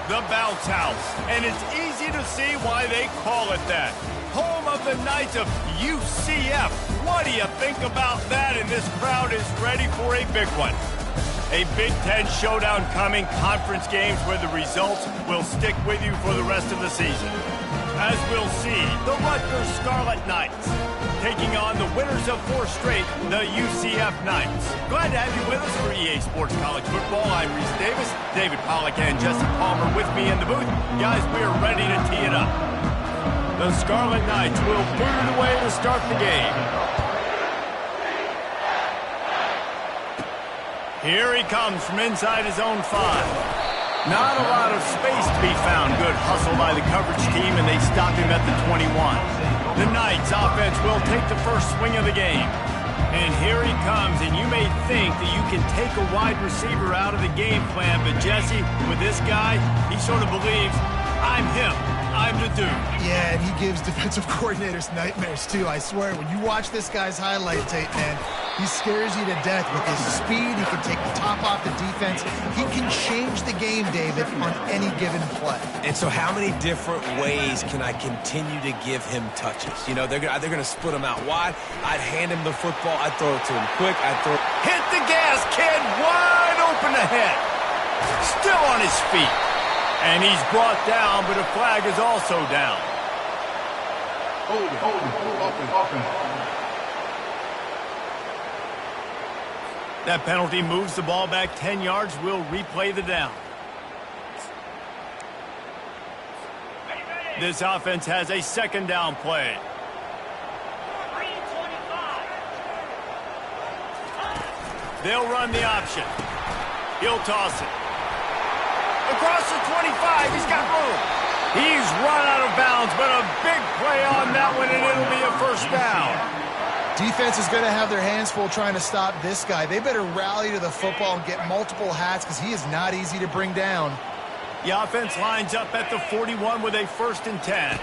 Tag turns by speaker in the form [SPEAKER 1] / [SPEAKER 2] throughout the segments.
[SPEAKER 1] The Bounce House, and it's easy to see why they call it that. Home of the Knights of UCF. What do you think about that? And this crowd is ready for a big one. A Big Ten showdown coming, conference games where the results will stick with you for the rest of the season. As we'll see, the Rutgers Scarlet Knights taking on the winners of 4 straight, the UCF Knights. Glad to have you with us for EA Sports College Football. I'm Reese Davis, David Pollack and Jesse Palmer with me in the booth. Guys, we are ready to tee it up. The Scarlet Knights will boot it away to start the game. Here he comes from inside his own 5. Not a lot of space to be found. Good hustle by the coverage team, and they stop him at the 21. The Knights offense will take the first swing of the game. And here he comes, and you may think that you can take a wide receiver out of the game plan, but Jesse, with this guy, he sort of believes, I'm him. I'm the dude.
[SPEAKER 2] Yeah, and he gives defensive coordinators nightmares, too. I swear, when you watch this guy's highlight tape, man, he scares you to death with his speed. He can take the top off the defense. He can change the game, David, on any given play.
[SPEAKER 3] And so how many different ways can I continue to give him touches? You know, they're going to split him out wide. I'd hand him the football. I'd throw it to him quick. I'd throw.
[SPEAKER 1] Hit the gas, kid. Wide open ahead. Still on his feet. And he's brought down, but a flag is also down. That penalty moves the ball back 10 yards. We'll replay the down. This offense has a second down play. They'll run the option. He'll toss it. Across the 25, he's got room. He's run out of bounds, but a big play on that one, and it'll be a first down.
[SPEAKER 2] Defense is going to have their hands full trying to stop this guy. They better rally to the football and get multiple hats because he is not easy to bring down.
[SPEAKER 1] The offense lines up at the 41 with a 1st and 10.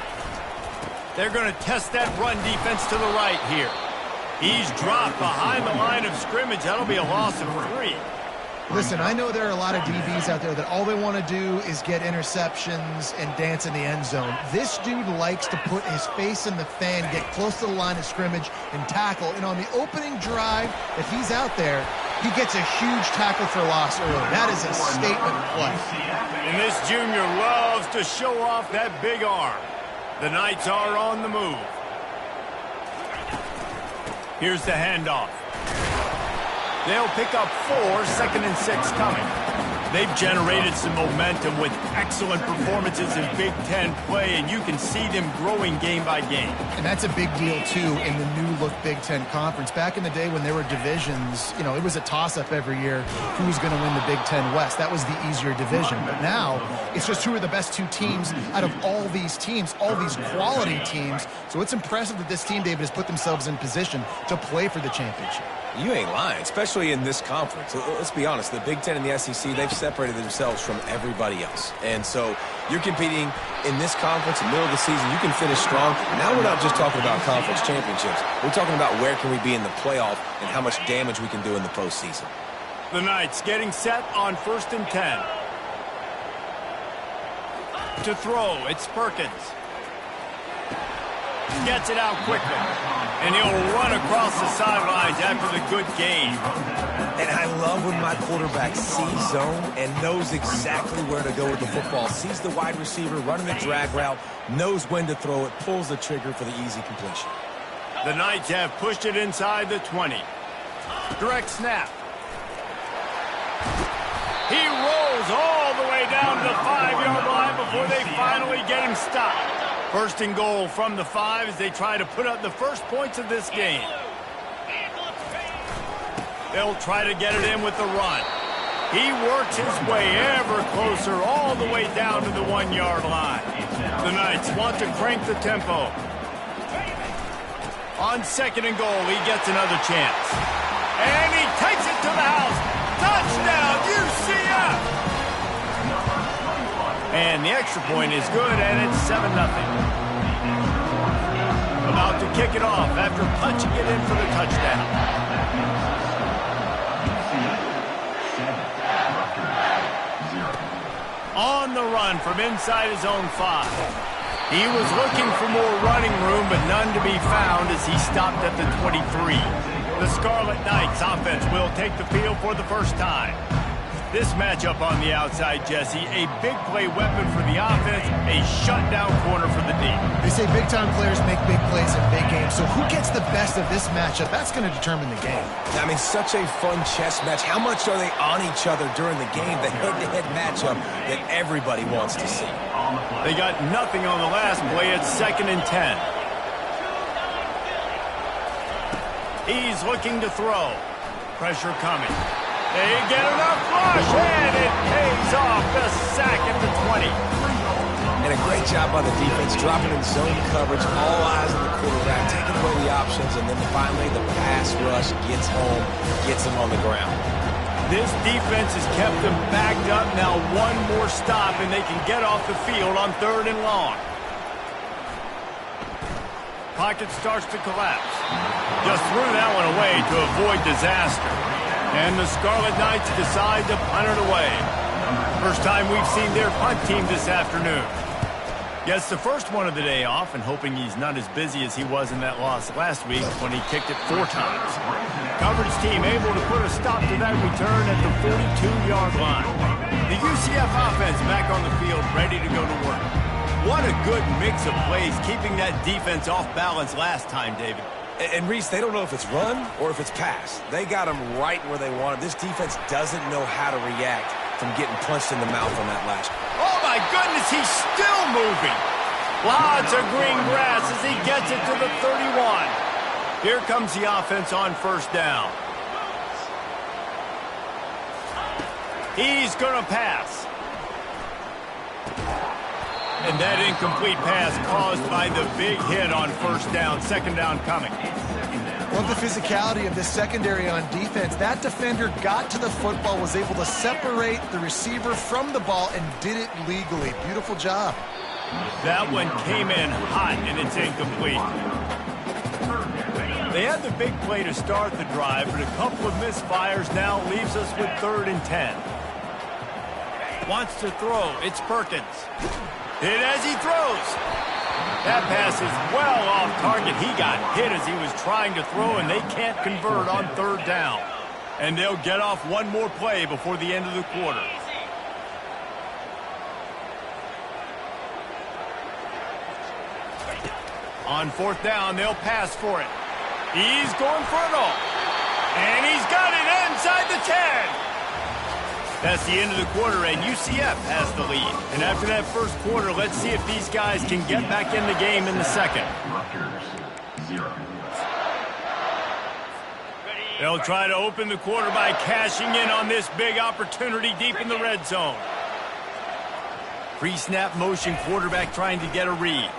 [SPEAKER 1] They're going to test that run defense to the right here. He's dropped behind the line of scrimmage. That'll be a loss of 3.
[SPEAKER 2] Listen, I know there are a lot of DBs out there that all they want to do is get interceptions and dance in the end zone. This dude likes to put his face in the fan, get close to the line of scrimmage, and tackle. And on the opening drive, if he's out there, he gets a huge tackle for loss early. That is a statement play.
[SPEAKER 1] And this junior loves to show off that big arm. The Knights are on the move. Here's the handoff. They'll pick up 4, 2nd and 6 coming. They've generated some momentum with excellent performances in Big Ten play, and you can see them growing game by game.
[SPEAKER 2] And that's a big deal, too, in the new-look Big Ten Conference. Back in the day when there were divisions, you know, it was a toss-up every year who was going to win the Big Ten West. That was the easier division. But now it's just who are the best 2 teams out of all these teams, all these quality teams. So it's impressive that this team, David, has put themselves in position to play for the championship.
[SPEAKER 3] You ain't lying, especially in this conference. Let's be honest, the Big Ten and the SEC, they've separated themselves from everybody else. And so you're competing in this conference in the middle of the season. You can finish strong. Now we're not just talking about conference championships. We're talking about where can we be in the playoff and how much damage we can do in the postseason.
[SPEAKER 1] The Knights getting set on 1st and 10. To throw, it's Perkins. Gets it out quickly. And he'll run across the sidelines after the good gain.
[SPEAKER 3] And I love when my quarterback sees zone and knows exactly where to go with the football. Sees the wide receiver running the drag route, knows when to throw it, pulls the trigger for the easy completion.
[SPEAKER 1] The Knights have pushed it inside the 20. Direct snap. He rolls all the way down to the 5-yard line before they finally get him stopped. 1st and goal from the 5 as they try to put up the first points of this game. They'll try to get it in with the run. He works his way ever closer all the way down to the 1-yard line. The Knights want to crank the tempo. On 2nd and goal, he gets another chance. And he takes it to the house. Touchdown, UCF! And the extra point is good, and it's 7-0. About to kick it off after punching it in for the touchdown. On the run from inside his own 5. He was looking for more running room, but none to be found as he stopped at the 23. The Scarlet Knights offense will take the field for the first time. This matchup on the outside, Jesse, a big play weapon for the offense, a shutdown corner for the D.
[SPEAKER 2] They say big-time players make big plays in big games, so who gets the best of this matchup? That's going to determine the game.
[SPEAKER 3] I mean, such a fun chess match. How much are they on each other during the game? The head-to-head matchup that everybody wants to see.
[SPEAKER 1] They got nothing on the last play. It's 2nd and 10. He's looking to throw. Pressure coming. They get enough rush, and it pays off. The sack at the 20.
[SPEAKER 3] And a great job by the defense, dropping in zone coverage, all eyes on the quarterback, taking away the options, and then finally the pass rush gets home, gets him on the ground.
[SPEAKER 1] This defense has kept them backed up. Now one more stop, and they can get off the field on 3rd and long. Pocket starts to collapse. Just threw that one away to avoid disaster. And the Scarlet Knights decide to punt it away. First time we've seen their punt team this afternoon. Gets the first one of the day off and hoping he's not as busy as he was in that loss last week when he kicked it 4 times. Coverage team able to put a stop to that return at the 42-yard line. The UCF offense back on the field, ready to go to work. What a good mix of plays, keeping that defense off balance last time, David.
[SPEAKER 3] And Reese, they don't know if it's run or if it's pass. They got them right where they want it. This defense doesn't know how to react from getting punched in the mouth on that last one.
[SPEAKER 1] Oh, my goodness, he's still moving. Lots of green grass as he gets it to the 31. Here comes the offense on 1st down. He's going to pass. And that incomplete pass caused by the big hit on 1st down. 2nd down coming.
[SPEAKER 2] Love the physicality of this secondary on defense. That defender got to the football, was able to separate the receiver from the ball, and did it legally. Beautiful job.
[SPEAKER 1] That one came in hot, and it's incomplete. They had the big play to start the drive, but a couple of misfires now leaves us with 3rd and 10. Wants to throw. It's Perkins. Hit as he throws. That pass is well off target. He got hit as he was trying to throw, and they can't convert on 3rd down. And they'll get off one more play before the end of the quarter. On 4th down, they'll pass for it. He's going for it all. And he's got it inside the 10. That's the end of the quarter, and UCF has the lead. And after that first quarter, let's see if these guys can get back in the game in the second. They'll try to open the quarter by cashing in on this big opportunity deep in the red zone. Pre-snap motion, quarterback trying to get a read.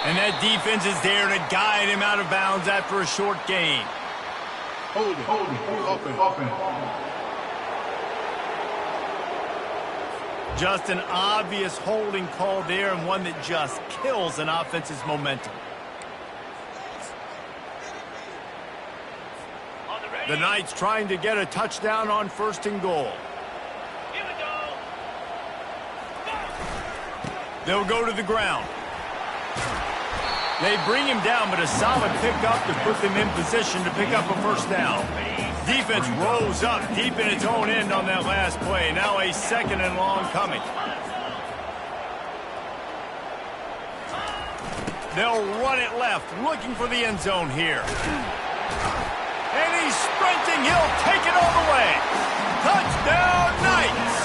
[SPEAKER 1] And that defense is there to guide him out of bounds after a short gain.
[SPEAKER 4] Hold it, open.
[SPEAKER 1] Just an obvious holding call there, and one that just kills an offense's momentum. The Knights trying to get a touchdown on 1st and goal. They'll go to the ground. They bring him down, but a solid pickup to put them in position to pick up a 1st down. Defense rose up deep in its own end on that last play. Now a 2nd and long coming. They'll run it left, looking for the end zone here. And he's sprinting. He'll take it all the way. Touchdown, Knights!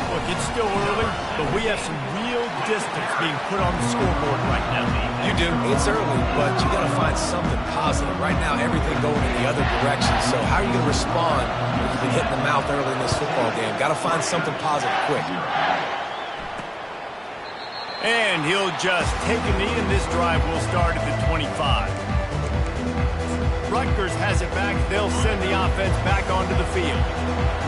[SPEAKER 1] Look, it's still early, but we have some real distance being put on the scoreboard right now.
[SPEAKER 3] You do. It's early, but you got to find something positive. Right now, everything going in the other direction. So how are you going to respond when you've been hit in the mouth early in this football game? Got to find something positive quick.
[SPEAKER 1] And he'll just take a knee, and this drive will start at the 25. Rutgers has it back. They'll send the offense back onto the field.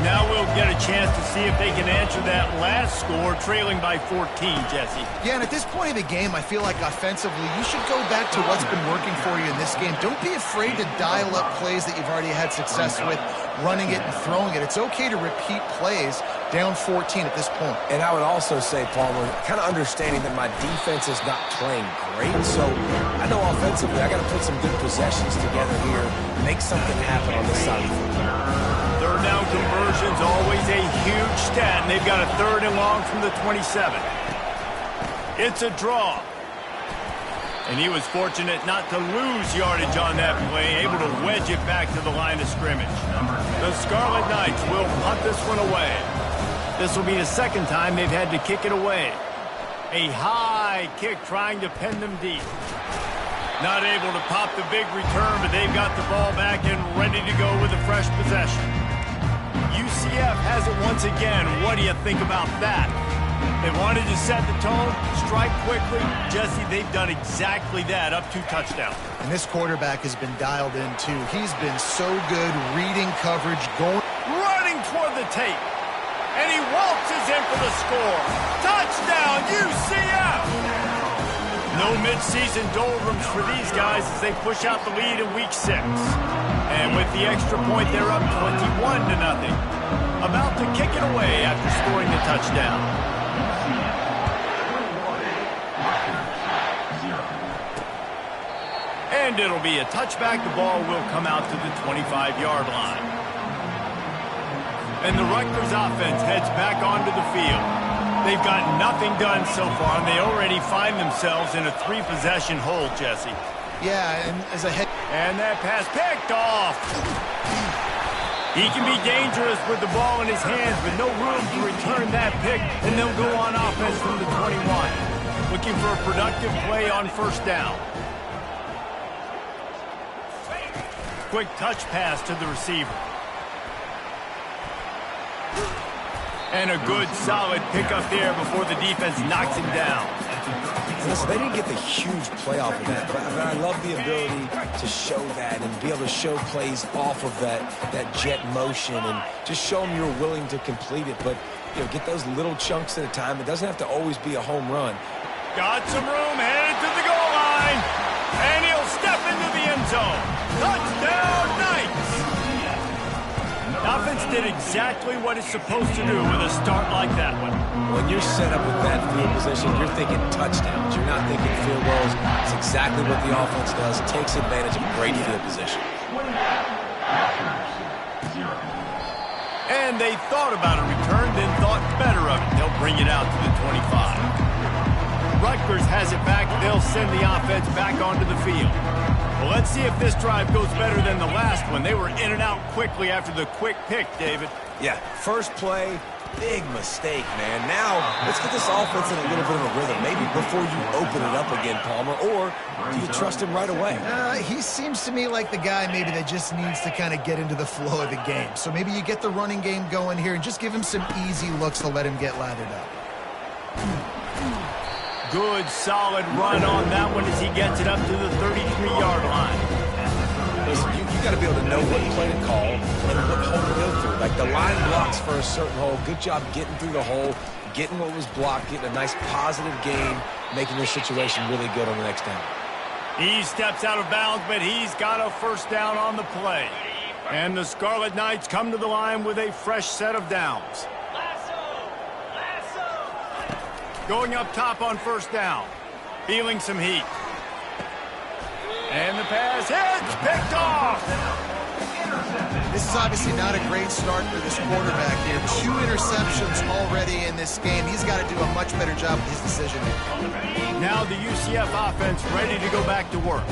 [SPEAKER 1] Now we'll get a chance to see if they can answer that last score, trailing by 14, Jesse.
[SPEAKER 2] Yeah, and at this point of the game, I feel like offensively, you should go back to what's been working for you in this game. Don't be afraid to dial up plays that you've already had success with, running it and throwing it. It's okay to repeat plays down 14 at this point.
[SPEAKER 3] And I would also say, Palmer, kind of understanding that my defense is not playing great, so I know offensively I got to put some good possessions together here, make something happen on this side of the football.
[SPEAKER 1] Third down conversion's always a huge stat, and they've got a 3rd and long from the 27. It's a draw. And he was fortunate not to lose yardage on that play, able to wedge it back to the line of scrimmage. The Scarlet Knights will punt this one away. This will be the 2nd time they've had to kick it away. A high kick trying to pin them deep. Not able to pop the big return, but they've got the ball back and ready to go with a fresh possession. UCF has it once again. What do you think about that? They wanted to set the tone, strike quickly. Jesse, they've done exactly that, up 2 touchdowns.
[SPEAKER 2] And this quarterback has been dialed in, too. He's been so good reading coverage,
[SPEAKER 1] running toward the tape. And he waltzes in for the score. Touchdown, UCF! No midseason doldrums for these guys as they push out the lead in Week 6. And with the extra point, they're up 21-0. About to kick it away after scoring the touchdown. And it'll be a touchback. The ball will come out to the 25-yard line. And the Rutgers offense heads back onto the field. They've got nothing done so far, and they already find themselves in a 3-possession hole, Jesse.
[SPEAKER 2] Yeah, and as a head...
[SPEAKER 1] And that pass picked off. He can be dangerous with the ball in his hands, but no room to return that pick, and they'll go on offense from the 21. Looking for a productive play on 1st down. Quick touch pass to the receiver. And a good, solid pickup there before the defense knocks him down.
[SPEAKER 3] Listen, they didn't get the huge play off of that, but I love the ability to show that and be able to show plays off of that jet motion and just show them you're willing to complete it. But, you know, get those little chunks at a time. It doesn't have to always be a home run.
[SPEAKER 1] Got some room, headed to the goal line. And he'll step into the end zone. Touchdown, Knights! Offense did exactly what it's supposed to do with a start like that one.
[SPEAKER 3] When you're set up with that field position, you're thinking touchdowns. You're not thinking field goals. It's exactly what the offense does. Takes advantage of great field position.
[SPEAKER 1] And they thought about a return, then thought better of it. They'll bring it out to the 25. Rutgers has it back. They'll send the offense back onto the field. Well, let's see if this drive goes better than the last one. They were in and out quickly after the quick pick, David.
[SPEAKER 3] Yeah, first play, big mistake, man. Now, let's get this offense in a little bit of a rhythm. Maybe before you open it up again, Palmer, or do you trust him right away?
[SPEAKER 2] He seems to me like the guy maybe that just needs to kind of get into the flow of the game. So maybe you get the running game going here and just give him some easy looks to let him get lathered up.
[SPEAKER 1] Good, solid run on that one as he gets it up to the 33-yard line.
[SPEAKER 3] Listen, you got to be able to know what play to call and what hole to go through. Like the line blocks for a certain hole. Good job getting through the hole, getting what was blocked, getting a nice positive gain, making your situation really good on the next down.
[SPEAKER 1] He steps out of bounds, but he's got a 1st down on the play. And the Scarlet Knights come to the line with a fresh set of downs. Going up top on 1st down. Feeling some heat. And the pass hits, picked off.
[SPEAKER 2] This is obviously not a great start for this quarterback here. 2 interceptions already in this game. He's got to do a much better job with his decision-making.
[SPEAKER 1] Now the UCF offense ready to go back to work.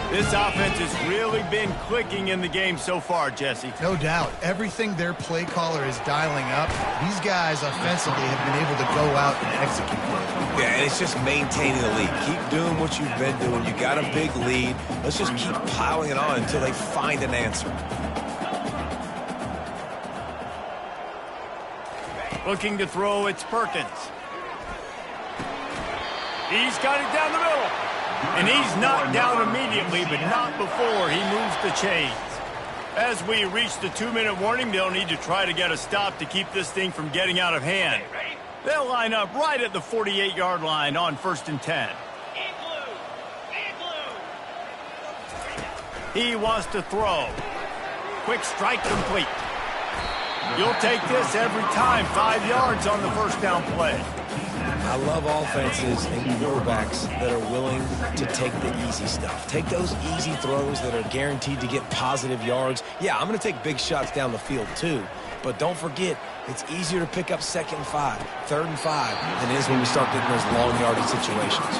[SPEAKER 1] This offense has really been clicking in the game so far, Jesse.
[SPEAKER 2] No doubt. Everything their play caller is dialing up, these guys offensively have been able to go out and execute.
[SPEAKER 3] Yeah, and it's just maintaining the lead. Keep doing what you've been doing. You got a big lead. Let's just keep piling it on until they find an answer.
[SPEAKER 1] Looking to throw, it's Perkins. He's got it down the middle. And he's knocked down immediately, but not before he moves the chains. As we reach the 2-minute warning, they'll need to try to get a stop to keep this thing from getting out of hand. They'll line up right at the 48-yard line on 1st and 10. He wants to throw. Quick strike complete. You'll take this every time. 5 yards on the first down play.
[SPEAKER 3] I love offenses and quarterbacks that are willing to take the easy stuff. Take those easy throws that are guaranteed to get positive yards. Yeah, I'm going to take big shots down the field too. But don't forget, it's easier to pick up 2nd and 5, 3rd and 5 than it is when we start getting those long yardage situations.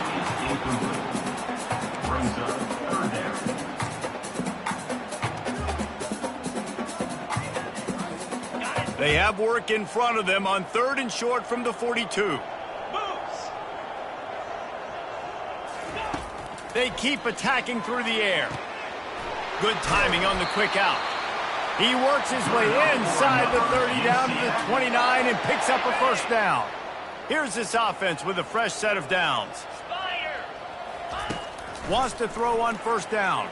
[SPEAKER 1] They have work in front of them on 3rd and short from the 42. They keep attacking through the air. Good timing on the quick out. He works his way inside the 30 down to the 29 and picks up a first down. Here's this offense with a fresh set of downs. Wants to throw on 1st down.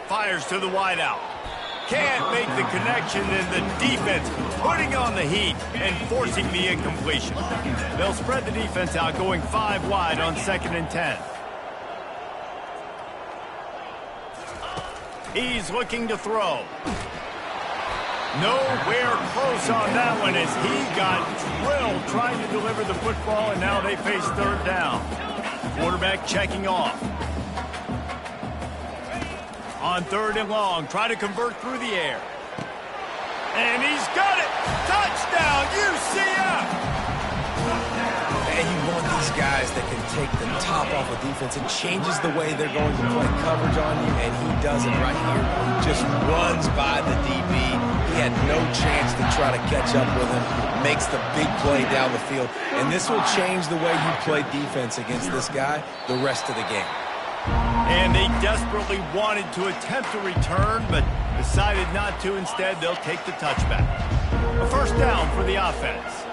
[SPEAKER 1] Fires to the wide out. Can't make the connection, and the defense putting on the heat and forcing the incompletion. They'll spread the defense out, going 5 wide on 2nd and 10. He's looking to throw. Nowhere close on that one as he got drilled trying to deliver the football, and now they face 3rd down. Quarterback checking off. On 3rd and long, try to convert through the air. And he's got it! Touchdown, UCF!
[SPEAKER 3] And you want these guys that can take the top off of defense. It changes the way they're going to play coverage on you, and he does it right here. Just runs by the DB. He had no chance to try to catch up with him. Makes the big play down the field. And this will change the way you play defense against this guy the rest of the game.
[SPEAKER 1] And they desperately wanted to attempt a return, but decided not to. Instead, they'll take the touchback. A first down for the offense.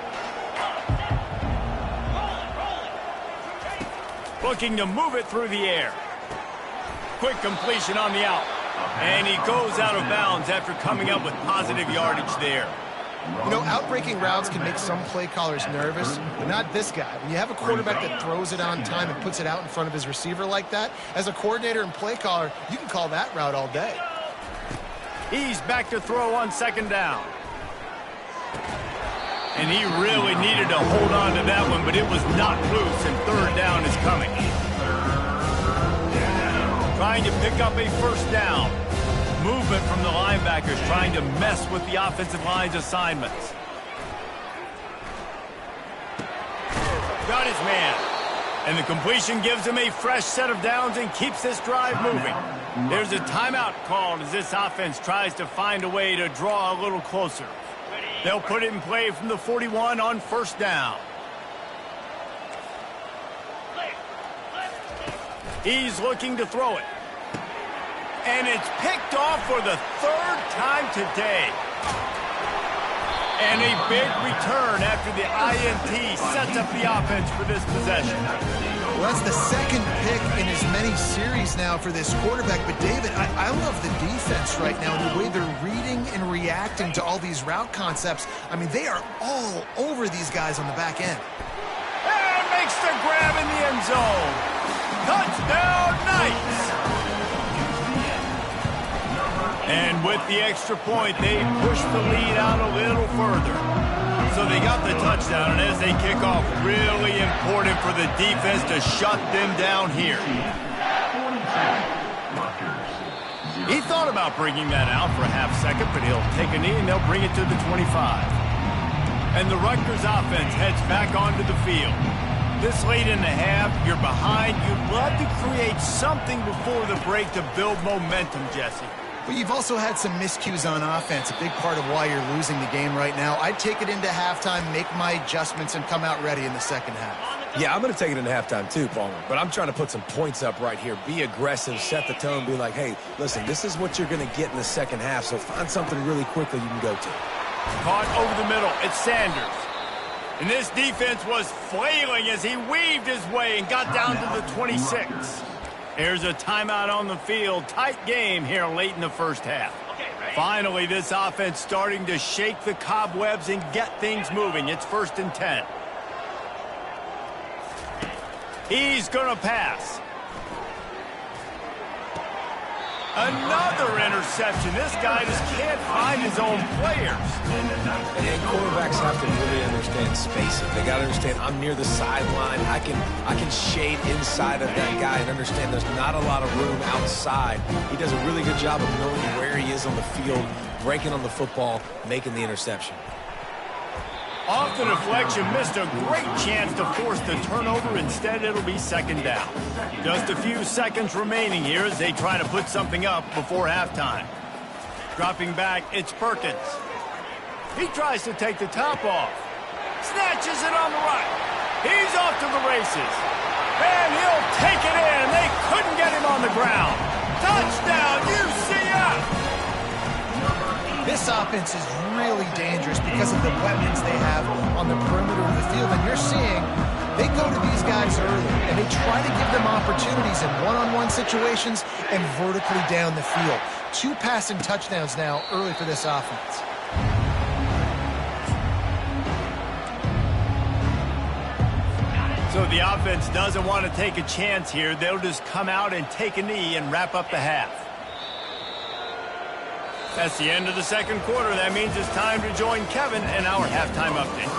[SPEAKER 1] Looking to move it through the air. Quick completion on the out. And he goes out of bounds after coming up with positive yardage there.
[SPEAKER 2] You know, outbreaking routes can make some play callers nervous, but not this guy. When you have a quarterback that throws it on time and puts it out in front of his receiver like that, as a coordinator and play caller, you can call that route all day.
[SPEAKER 1] He's back to throw on 2nd down. And he really needed to hold on to that one, but it was knocked loose, and 3rd down is coming. Trying to pick up a first down. Movement from the linebackers trying to mess with the offensive line's assignments. Got his man. And the completion gives him a fresh set of downs and keeps this drive moving. There's a timeout called as this offense tries to find a way to draw a little closer. They'll put it in play from the 41 on 1st down. He's looking to throw it. And it's picked off for the 3rd time today. And a big return after the INT sets up the offense for this possession.
[SPEAKER 2] Well, that's the 2nd pick in as many series now for this quarterback. But, David, I love the defense right now and the way they're reading and reacting to all these route concepts. I mean, they are all over these guys on the back end.
[SPEAKER 1] And makes the grab in the end zone. Touchdown, Knights! And with the extra point, they push the lead out a little further. So they got the touchdown, and as they kick off, really important for the defense to shut them down here. He thought about bringing that out for a half second, but he'll take a knee, and they'll bring it to the 25. And the Rutgers offense heads back onto the field. This late in the half, you're behind. You'd love to create something before the break to build momentum, Jesse.
[SPEAKER 2] But you've also had some miscues on offense, a big part of why you're losing the game right now. I'd take it into halftime, make my adjustments, and come out ready in the 2nd half.
[SPEAKER 3] Yeah, I'm going to take it into halftime too, Palmer. But I'm trying to put some points up right here. Be aggressive, set the tone, be like, hey, listen, this is what you're going to get in the 2nd half, so find something really quickly you can go to.
[SPEAKER 1] Caught over the middle. It's Sanders. And this defense was flailing as he weaved his way and got down to the 26. There's a timeout on the field. Tight game here late in the 1st half. Finally, this offense starting to shake the cobwebs and get things moving. It's 1st and 10. He's going to pass. Another interception. This guy just can't find his own players.
[SPEAKER 3] And quarterbacks have to really understand spacing. They got to understand I'm near the sideline. I can shade inside of that guy and understand there's not a lot of room outside. He does a really good job of knowing where he is on the field, breaking on the football, making the interception.
[SPEAKER 1] Off the deflection, missed a great chance to force the turnover. Instead, it'll be 2nd down. Just a few seconds remaining here as they try to put something up before halftime. Dropping back, it's Perkins. He tries to take the top off. Snatches it on the right. He's off to the races. And he'll take it in. They couldn't get him on the ground. Touchdown, UCF!
[SPEAKER 2] This offense is really dangerous because of the weapons they have on the perimeter of the field. And you're seeing they go to these guys early, and they try to give them opportunities in one-on-one situations and vertically down the field. 2 passing touchdowns now early for this offense.
[SPEAKER 1] So the offense doesn't want to take a chance here. They'll just come out and take a knee and wrap up the half. That's the end of the 2nd quarter. That means it's time to join Kevin and our halftime update.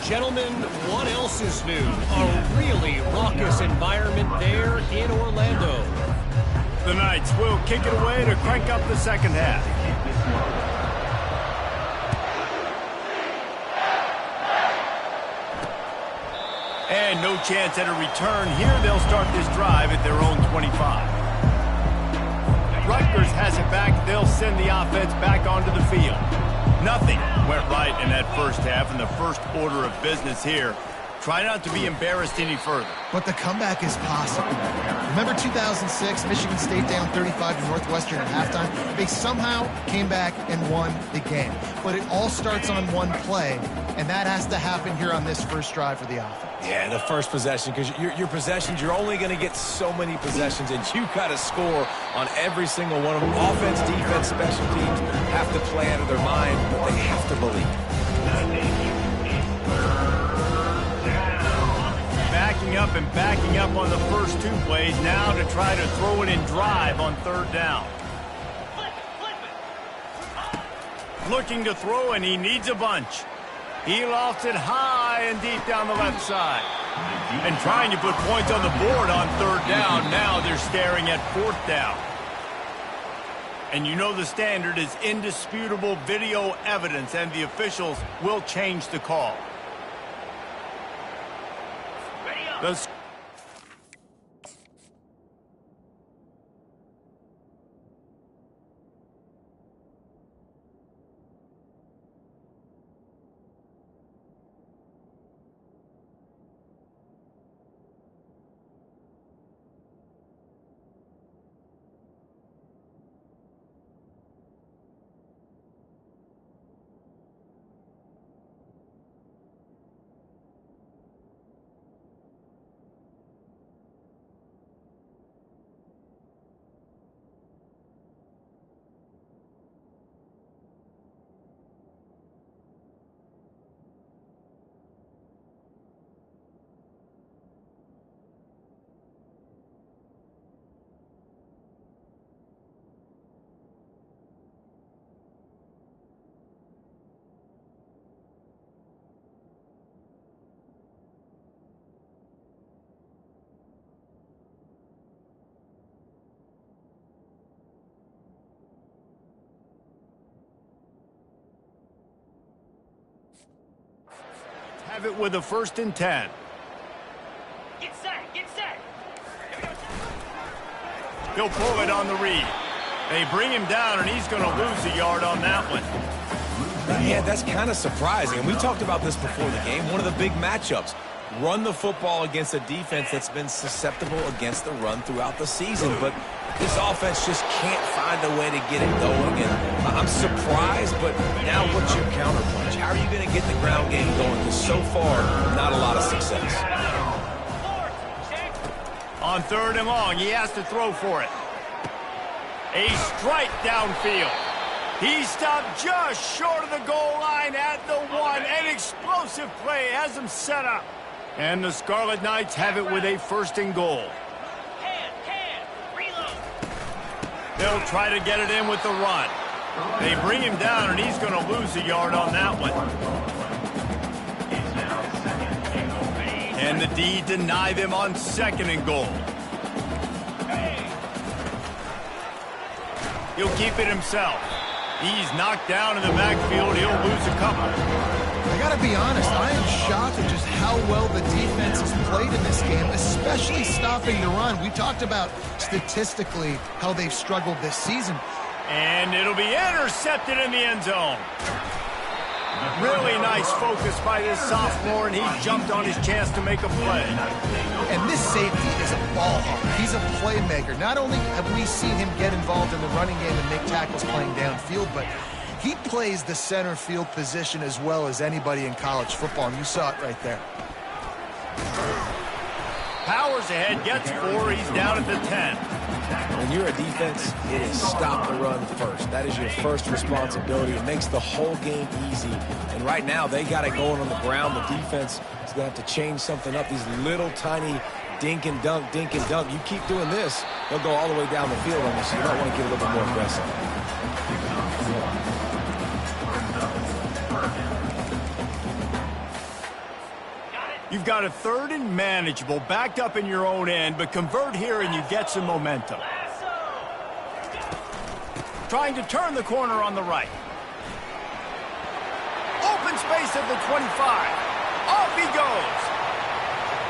[SPEAKER 5] Gentlemen, what else is new? A really raucous environment there in Orlando.
[SPEAKER 1] The Knights will kick it away to crank up the 2nd half. And no chance at a return here. They'll start this drive at their own 25. Rutgers has it back. They'll send the offense back onto the field. Nothing went right in that first half, and the first order of business here. Try not to be embarrassed any further.
[SPEAKER 2] But the comeback is possible. Remember 2006, Michigan State down 35 to Northwestern at halftime? They somehow came back and won the game. But it all starts on one play, and that has to happen here on this first drive for the offense.
[SPEAKER 3] Yeah, the first possession, because your possessions, you're only going to get so many possessions, and you got to score on every single one of them. Offense, defense, special teams have to play out of their mind, but they have to believe.
[SPEAKER 1] Backing up on the first 2 plays now to try to throw it and drive on 3rd down. Looking to throw, and he needs a bunch. He lofts it high and deep down the left side. And trying to put points on the board on 3rd down. Now they're staring at 4th down. And you know the standard is indisputable video evidence, and the officials will change the call. Have it with a 1st and 10.
[SPEAKER 6] Get set, get set.
[SPEAKER 1] He'll pull it on the read. They bring him down, and he's going to lose a yard on that one.
[SPEAKER 3] Yeah, that's kind of surprising. And we talked about this before the game. One of the big matchups. Run the football against a defense that's been susceptible against the run throughout the season. But this offense just can't find a way to get it going. And I'm surprised, but now what's your counterpunch? How are you going to get the ground game going? Because so far, not a lot of success.
[SPEAKER 1] On 3rd and long, he has to throw for it. A strike downfield. He stopped just short of the goal line at the 1. An explosive play has him set up. And the Scarlet Knights have it with a 1st and goal.
[SPEAKER 6] Reload.
[SPEAKER 1] They'll try to get it in with the run. They bring him down, and he's going to lose a yard on that one. And the D deny them on 2nd and goal. He'll keep it himself. He's knocked down in the backfield. He'll lose a couple.
[SPEAKER 2] I got to be honest, I am shocked at just how well the defense has played in this game, especially stopping the run. We talked about statistically how they've struggled this season.
[SPEAKER 1] And it'll be intercepted in the end zone. Really nice focus by this sophomore, and he jumped on his chance to make a play.
[SPEAKER 2] And this safety is a ball hawk. He's a playmaker. Not only have we seen him get involved in the running game and make tackles playing downfield, but he plays the center field position as well as anybody in college football, and you saw it right there.
[SPEAKER 1] Powers ahead, gets 4. He's down at the 10.
[SPEAKER 3] When you're a defense, it is stop the run first. That is your first responsibility. It makes the whole game easy. And right now, they got it going on the ground. The defense is going to have to change something up. These little tiny dink and dunk, dink and dunk. You keep doing this, they'll go all the way down the field on you, so you might want to get a little bit more aggressive.
[SPEAKER 1] You've got a 3rd and manageable, backed up in your own end, but convert here and you get some momentum. Trying to turn the corner on the right. Open space at the 25. Off he goes.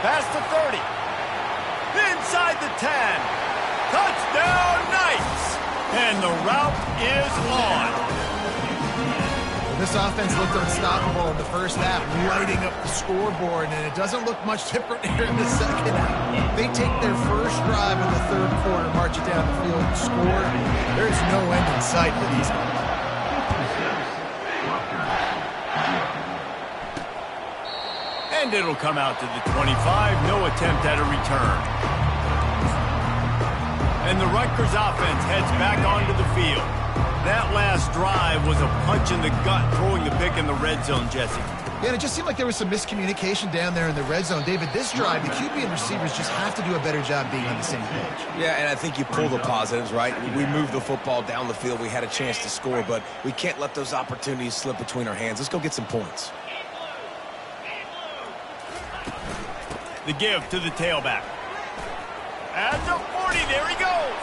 [SPEAKER 1] Past the 30. Inside the 10. Touchdown Knights! And the route is on.
[SPEAKER 2] This offense looked unstoppable in the first half, lighting up the scoreboard, and it doesn't look much different here in the second half. They take their first drive in the 3rd quarter, march it down the field, and score. There's no end in sight for these guys.
[SPEAKER 1] And it'll come out to the 25. No attempt at a return. And the Rutgers offense heads back onto the field. That last drive was a punch in the gut, throwing the pick in the red zone, Jesse.
[SPEAKER 2] Yeah, and it just seemed like there was some miscommunication down there in the red zone. David, this drive, the QB and receivers just have to do a better job being on the same page.
[SPEAKER 3] Yeah, and I think you pull the positives, right? We moved the football down the field. We had a chance to score, but we can't let those opportunities slip between our hands. Let's go get some points.
[SPEAKER 1] The give to the tailback. At the 40, there he goes.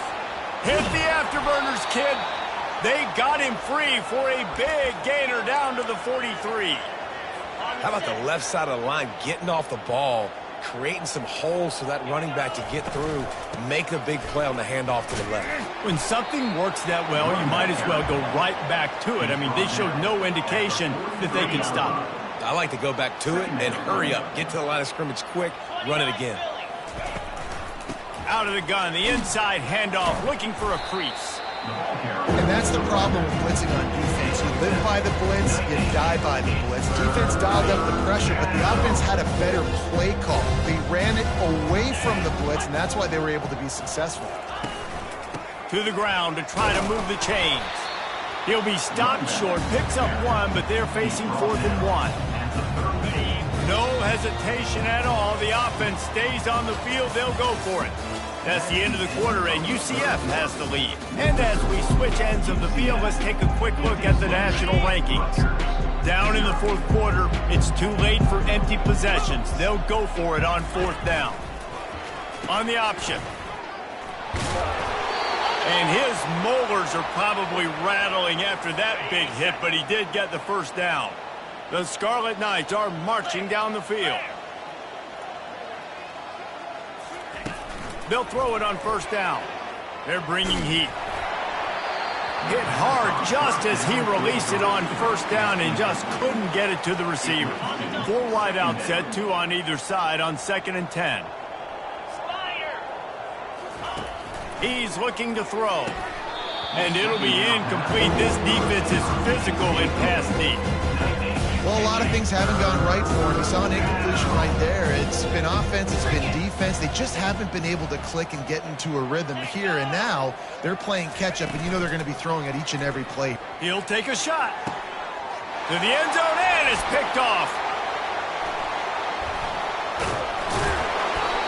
[SPEAKER 1] Hit the afterburners, kid. They got him free for a big gainer down to the 43.
[SPEAKER 3] How about the left side of the line getting off the ball, creating some holes for that running back to get through, make a big play on the handoff to the left.
[SPEAKER 1] When something works that well, you might as well go right back to it. I mean, they showed no indication that they could stop it.
[SPEAKER 3] I like to go back to it and hurry up, get to the line of scrimmage quick, run it again.
[SPEAKER 1] Out of the gun, the inside handoff, looking for a crease.
[SPEAKER 2] And that's the problem with blitzing on defense. You live by the blitz, you die by the blitz. Defense dialed up the pressure, but the offense had a better play call. They ran it away from the blitz, and that's why they were able to be successful.
[SPEAKER 1] To the ground to try to move the chains. He'll be stopped short, picks up 1, but they're facing 4th and 1. No hesitation at all. The offense stays on the field. They'll go for it. That's the end of the quarter, and UCF has the lead. And as we switch ends of the field, let's take a quick look at the national rankings. Down in the 4th quarter, it's too late for empty possessions. They'll go for it on 4th down. On the option. And his molars are probably rattling after that big hit, but he did get the first down. The Scarlet Knights are marching down the field. They'll throw it on 1st down. They're bringing heat. Hit hard just as he released it on 1st down and just couldn't get it to the receiver. 4 wide out set, 2 on either side on 2nd and 10. He's looking to throw. And it'll be incomplete. This defense is physical in pass deep.
[SPEAKER 2] Well, Well, a lot of things haven't gone right for him. He saw an incompletion right there. It's been offense, it's been defense. They just haven't been able to click and get into a rhythm here. And now they're playing catch-up, and you know they're going to be throwing at each and every play.
[SPEAKER 1] He'll take a shot. To the end zone, and it's picked off.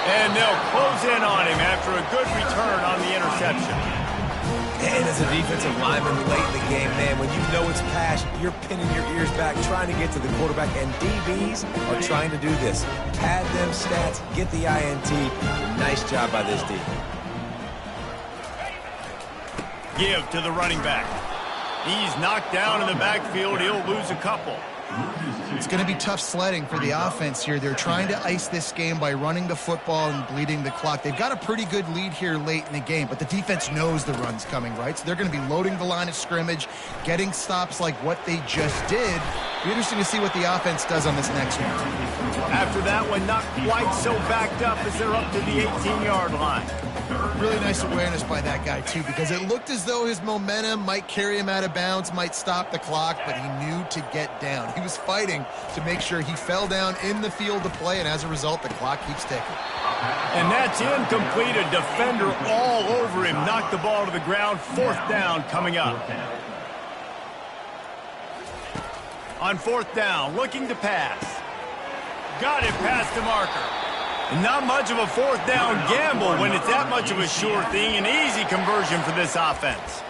[SPEAKER 1] And they'll close in on him after a good return on the interception.
[SPEAKER 3] And as a defensive lineman late in the game, man, when you know it's pass, you're pinning your ears back, trying to get to the quarterback, and DBs are trying to do this. Pad them stats, get the INT. Nice job by this D.
[SPEAKER 1] Give to the running back. He's knocked down in the backfield. He'll lose a couple.
[SPEAKER 2] It's going to be tough sledding for the offense here. They're trying to ice this game by running the football and bleeding the clock. They've got a pretty good lead here late in the game, but the defense knows the run's coming, right? So they're going to be loading the line of scrimmage, getting stops like what they just did. Be interesting to see what the offense does on this next one.
[SPEAKER 1] After that one, not quite so backed up as they're up to the 18-yard line.
[SPEAKER 2] Really nice awareness by that guy, too, because it looked as though his momentum might carry him out of bounds, might stop the clock, but he knew to get down. He was fighting to make sure he fell down in the field to play, and as a result, the clock keeps ticking.
[SPEAKER 1] And that's incomplete. A defender all over him. Knocked the ball to the ground. 4th down coming up. On 4th down, looking to pass. Got it past the marker. Not much of a 4th down gamble when it's that much of a sure thing. An easy conversion for this offense.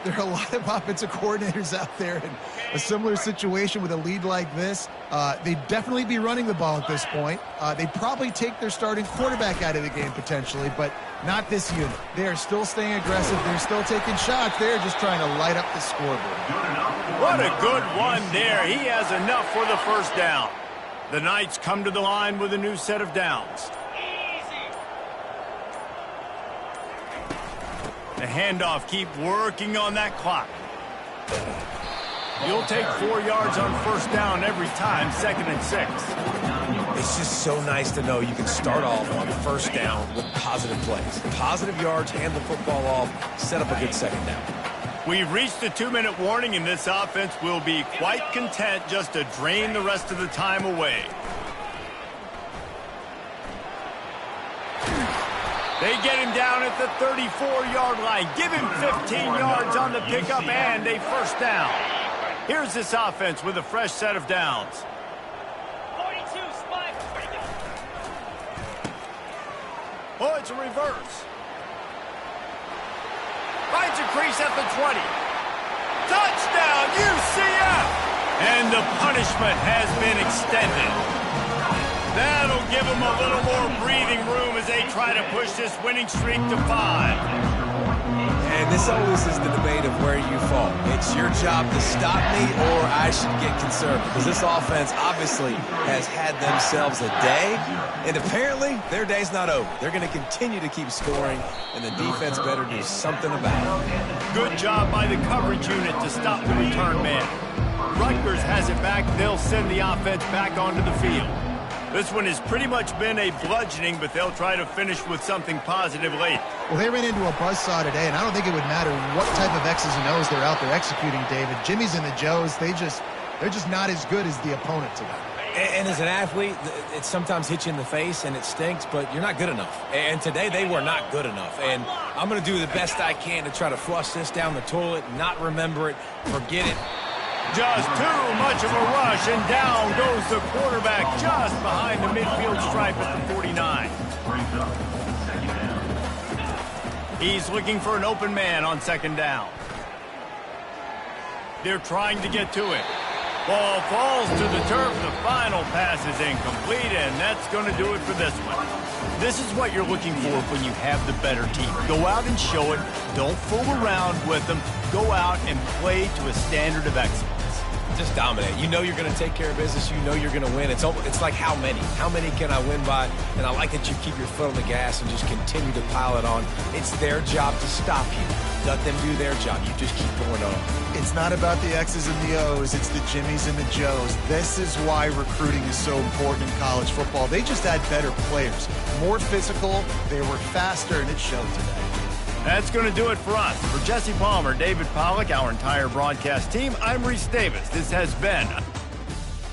[SPEAKER 2] There are a lot of offensive coordinators out there in a similar situation with a lead like this. They'd definitely be running the ball at this point. They'd probably take their starting quarterback out of the game potentially, but not this unit. They are still staying aggressive. They're still taking shots. They're just trying to light up the scoreboard.
[SPEAKER 1] What a good one there. He has enough for the 1st down. The Knights come to the line with a new set of downs. The handoff, keep working on that clock. You'll take 4 yards on 1st down every time, 2nd and 6.
[SPEAKER 3] It's just so nice to know you can start off on 1st down with positive plays. Positive yards, hand the football off, set up a good 2nd down.
[SPEAKER 1] We've reached the 2-minute warning, and this offense will be quite content just to drain the rest of the time away. They get him down at the 34-yard line. Give him 15 yards on the pickup and a 1st down. Here's this offense with a fresh set of downs.
[SPEAKER 6] 42, spike.
[SPEAKER 1] Oh, it's a reverse. Finds a crease at the 20. Touchdown, UCF! And the punishment has been extended. That'll give them a little more breathing room as they try to push this winning streak to 5.
[SPEAKER 3] And this always is the debate of where you fall. It's your job to stop me or I should get conservative. Because this offense obviously has had themselves a day. And apparently their day's not over. They're going to continue to keep scoring. And the defense better do something about it.
[SPEAKER 1] Good job by the coverage unit to stop the return man. Rutgers has it back. They'll send the offense back onto the field. This one has pretty much been a bludgeoning, but they'll try to finish with something positive late.
[SPEAKER 2] Well, they ran into a buzzsaw today, and I don't think it would matter what type of X's and O's they're out there executing, David. Jimmy's and the Joes, they're just not as good as the opponent today.
[SPEAKER 3] And as an athlete, it sometimes hits you in the face and it stinks, but you're not good enough. And today they were not good enough. And I'm going to do the best I can to try to flush this down the toilet, not remember it, forget it.
[SPEAKER 1] Just too much of a rush, and down goes the quarterback just behind the midfield stripe at the 49. He's looking for an open man on 2nd down. They're trying to get to it. Ball falls to the turf. The final pass is incomplete, and that's going to do it for this one. This is what you're looking for when you have the better team. Go out and show it. Don't fool around with them. Go out and play to a standard of excellence.
[SPEAKER 3] Just dominate. You know you're going to take care of business. You know you're going to win. It's like how many? How many can I win by? And I like that you keep your foot on the gas and just continue to pile it on. It's their job to stop you. Let them do their job. You just keep going on.
[SPEAKER 2] It's not about the X's and the O's. It's the Jimmys and the Joes. This is why recruiting is so important in college football. They just had better players. More physical. They were faster, and it showed today.
[SPEAKER 1] That's going to do it for us. For Jesse Palmer, David Pollack, our entire broadcast team, I'm Reese Davis. This has been